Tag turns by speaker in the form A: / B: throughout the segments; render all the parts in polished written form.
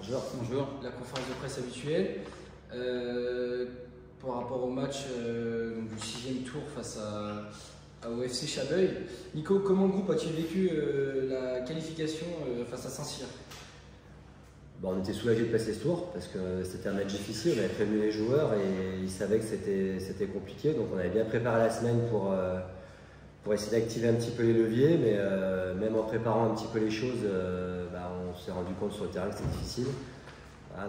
A: Bonjour.
B: Bonjour. La conférence de presse habituelle. Par rapport au match du 6e tour face au FC Chabeuil. Nico, comment le groupe a-t-il vécu la qualification face à Saint-Cyr?
A: On était soulagés de passer ce tour parce que c'était un match difficile. On avait prévenu les joueurs et ils savaient que c'était compliqué. Donc on avait bien préparé la semaine pour essayer d'activer un petit peu les leviers. Mais même en préparant un petit peu les choses, on s'est rendu compte sur le terrain que c'était difficile.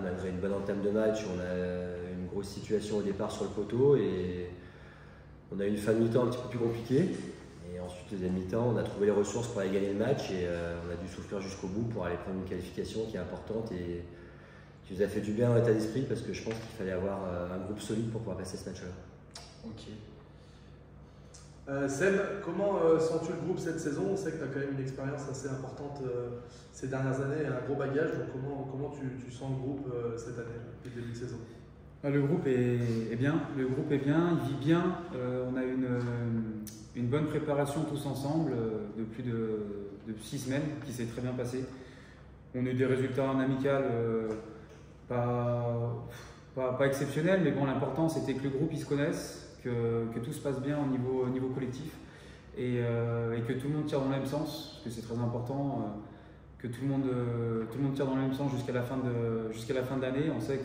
A: Malgré une bonne entame de match, on a une grosse situation au départ sur le poteau et on a eu une fin de mi-temps un petit peu plus compliquée. Et ensuite, deuxième mi-temps, on a trouvé les ressources pour aller gagner le match et on a dû souffrir jusqu'au bout pour aller prendre une qualification qui est importante et qui nous a fait du bien dans l'état d'esprit parce que je pense qu'il fallait avoir un groupe solide pour pouvoir passer ce match-là.
B: Ok.
C: Seb, comment sens-tu le groupe cette saison? On sait que tu as quand même une expérience assez importante ces dernières années et un gros bagage. Donc comment tu sens le groupe cette année, depuis le début de saison?
D: Le groupe est bien, il vit bien. On a une bonne préparation tous ensemble de plus de 6 semaines qui s'est très bien passée. On a eu des résultats en amical pas exceptionnels, mais bon, l'important c'était que le groupe il se connaisse, que tout se passe bien au niveau collectif et que tout le monde tire dans le même sens, parce que c'est très important que tout le monde tire dans le même sens jusqu'à la fin de l'année. On sait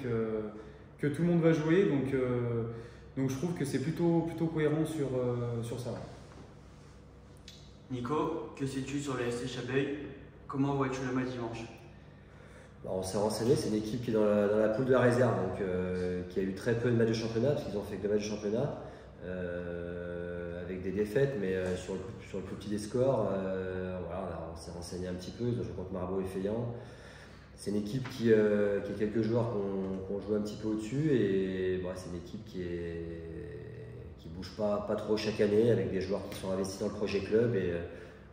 D: que tout le monde va jouer, donc je trouve que c'est plutôt cohérent sur ça.
E: Nico, que sais-tu sur le FC Chabeuil? Comment vois-tu le match dimanche?
A: On s'est renseigné, c'est une équipe qui est dans la poule de la réserve, donc qui a eu très peu de matchs de championnat, parce qu'ils ont fait que 2 matchs de championnat, avec des défaites, mais sur le plus petit des scores, on s'est renseigné un petit peu, ils ont joué contre Marbourg et Feyant. C'est une équipe qui a quelques joueurs qui ont joué un petit peu au-dessus, et c'est une équipe qui bouge pas trop chaque année, avec des joueurs qui sont investis dans le projet club, et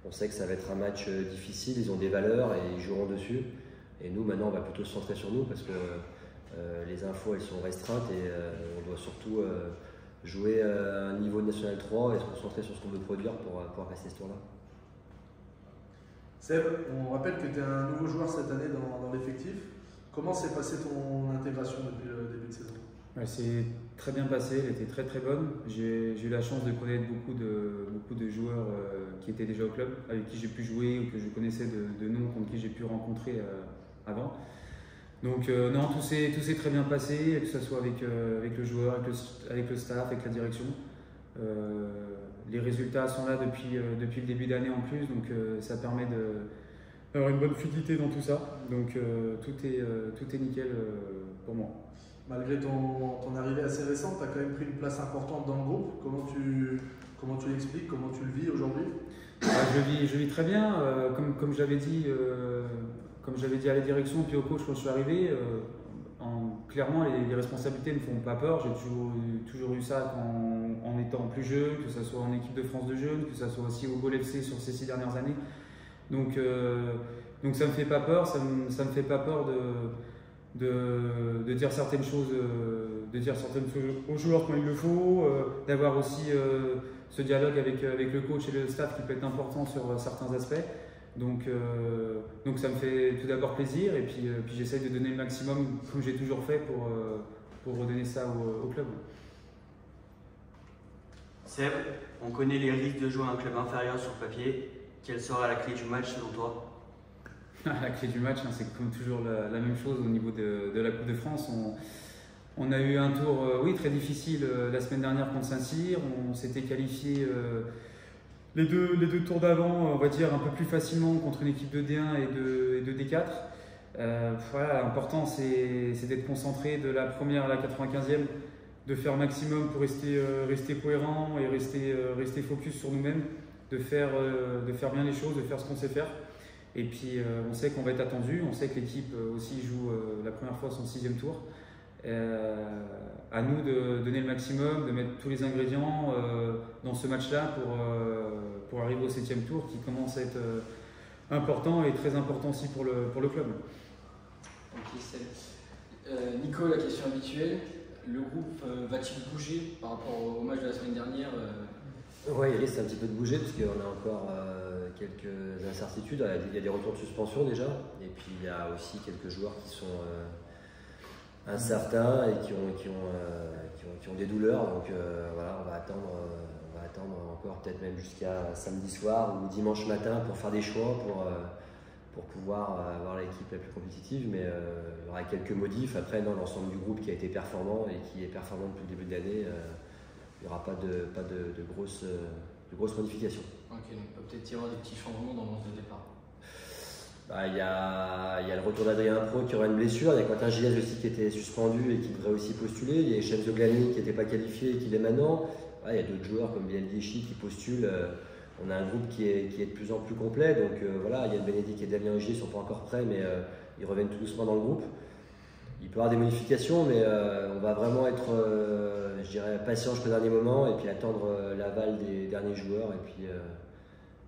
A: on sait que ça va être un match difficile, ils ont des valeurs et ils joueront dessus. Et nous, maintenant, on va plutôt se centrer sur nous parce que les infos, elles sont restreintes et on doit surtout jouer à un niveau de National 3 et se concentrer sur ce qu'on veut produire pour pouvoir passer ce tour-là.
C: Seb, on rappelle que tu es un nouveau joueur cette année dans l'effectif. Comment s'est passée ton intégration depuis le début de saison?
D: C'est très bien passé, elle était très bonne. J'ai eu la chance de connaître beaucoup de joueurs qui étaient déjà au club, avec qui j'ai pu jouer ou que je connaissais de nom, contre qui j'ai pu rencontrer avant. Donc non, tout s'est très bien passé, que ce soit avec le joueur, avec le staff, avec la direction. Les résultats sont là depuis le début d'année en plus, donc ça permet d'avoir une bonne fluidité dans tout ça. Donc tout est nickel pour moi.
C: Malgré ton arrivée assez récente, tu as quand même pris une place importante dans le groupe. Comment tu l'expliques? Comment tu le vis aujourd'hui?
D: Je vis très bien. Comme j'avais dit à la direction puis au coach quand je suis arrivé, clairement les responsabilités ne me font pas peur. J'ai toujours eu ça en étant plus jeune, que ce soit en équipe de France de jeunes, que ce soit aussi au Gol FC sur ces 6 dernières années. Donc ça me fait pas peur, ça me fait pas peur de dire certaines choses, aux joueurs quand il le faut, d'avoir aussi ce dialogue avec le coach et le staff qui peut être important sur certains aspects. Donc ça me fait tout d'abord plaisir et puis j'essaie de donner le maximum comme j'ai toujours fait pour redonner ça au club.
E: Seb, on connaît les risques de jouer à un club inférieur sur le papier. Quelle sera la clé du match selon toi?
D: La clé du match, c'est comme toujours la même chose au niveau de la Coupe de France. On a eu un tour très difficile la semaine dernière contre Saint-Cyr. On s'était qualifié les deux tours d'avant, on va dire, un peu plus facilement contre une équipe de D1 et de D4. L'important, c'est d'être concentré de la première à la 95e, de faire maximum pour rester cohérent et rester focus sur nous-mêmes, de faire bien les choses, de faire ce qu'on sait faire. Et puis on sait qu'on va être attendu, on sait que l'équipe aussi joue la première fois son 6e tour. À nous de donner le maximum, de mettre tous les ingrédients dans ce match-là pour arriver au 7e tour qui commence à être important et très important aussi pour le club.
B: Ok, c'est Nico, la question habituelle, le groupe va-t-il bouger par rapport au match de la semaine dernière?
A: Oui, il risque un petit peu de bouger parce qu'on a encore quelques incertitudes. Il y a des retours de suspension déjà, et puis il y a aussi quelques joueurs qui sont incertains et qui ont des douleurs. Donc voilà, on va attendre encore peut-être même jusqu'à samedi soir ou dimanche matin pour faire des choix pour pouvoir avoir l'équipe la plus compétitive. Mais il y aura quelques modifs. Après, dans l'ensemble du groupe qui a été performant et qui est performant depuis le début de l'année, il n'y aura pas de grosses modifications.
B: Ok, donc peut-être y aura des petits changements dans le 11 de départ.
A: Il y a le retour d'Adrien Pro qui aura une blessure, il y a Quentin Gilles aussi qui était suspendu et qui devrait aussi postuler, il y a Chef de Glani qui n'était pas qualifié et qui l'est maintenant. Il y a d'autres joueurs comme Biel Guichy qui postulent. On a un groupe qui est de plus en plus complet, donc voilà, Yann Bénédicte et Damien Ogier ne sont pas encore prêts, mais ils reviennent tout doucement dans le groupe. Il peut y avoir des modifications, mais on va vraiment être, je dirais, patient jusqu'au dernier moment et puis attendre l'aval des derniers joueurs et puis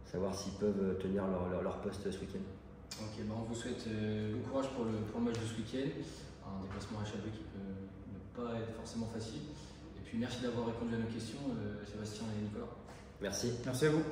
A: savoir s'ils peuvent tenir leur poste ce week-end.
B: Ok, on vous souhaite bon courage pour le match de ce week-end. Un déplacement à Chablais qui peut ne pas être forcément facile. Et puis merci d'avoir répondu à nos questions, Sébastien et Nicolas.
A: Merci.
D: Merci à vous.